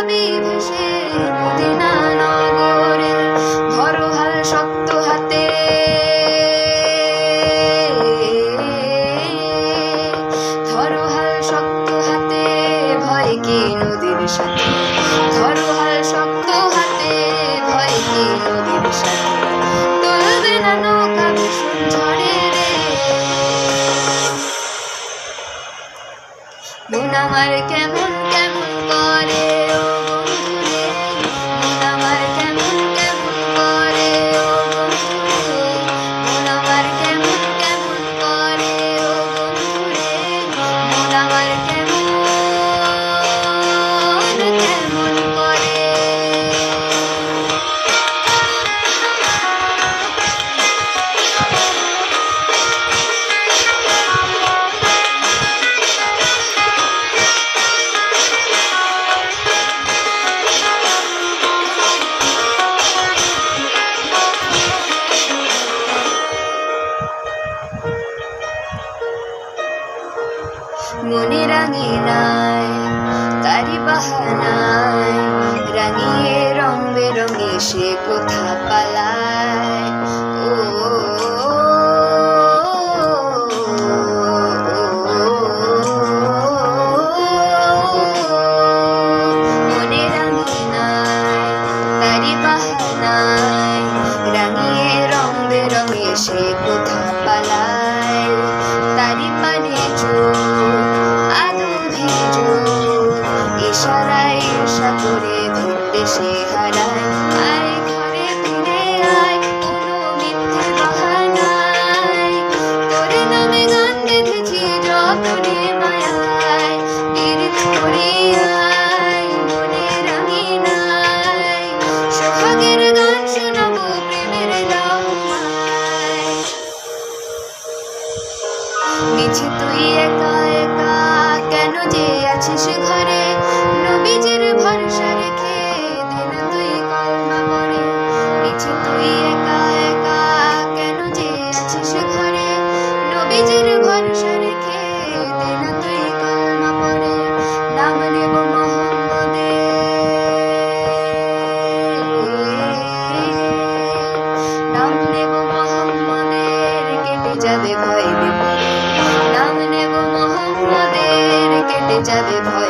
ছবি ভেসে মদিনা নগরে। ধরো হাল শক্ত হাতে, ধরো হাল শক্ত হাতে, ভয় কি নদীর সাথে। ধরো হাল শক্ত হাতে, ভয় কি নদীর সাথে। তুলবে না নৌকা ভীষণ ঝড়ে রে। মন আমার কেমন কেমন করে ও বন্ধুরে, মন আমার কেমন কেমন করে ও বন্ধুরে, মন আমার কেমন কেমন করে ও বন্ধুরে, মন আমার কেমন কেমন করে। মনে রাঙিনায় তারি বাহানায়, রাঙিয়ে রং বেরঙে সে কোথা পালায়। ও মনে রাঙিনায় তারি বাহানায়, রাঙিয়ে রং বেরঙে সে কোথা পালায়। তারি পানে চোখ ইশারায় ঈর্ষা করে ধরতে সে হারায়। আয় ঘরে ফিরে আয় কোনো মিথ্যে বাহানায়, তোর নামে গান গেঁথেছি যতনে মায়ায়। পীড়িত করে আয় মনে রাঙিনায়, সোহাগের গান শোনাবো প্রেমের লহমায়। মিছে তুই একা একা কেন যে আছিস ঘরে, নবীজির ভরসা রেখে দিন তুই কলমা পড়ে। মিছে তুই একা একা কেন যে আছিস ঘরে, নবীজির ভরসা রেখে দিন তুই কলমা পড়ে। নাম নেব মোহাম্মদের, নাম নেব মোহাম্মদের, কেটে যাবে ভয় বিপদ। নাম নেব মোহাম্মদের, কেটে যাবে ভয়।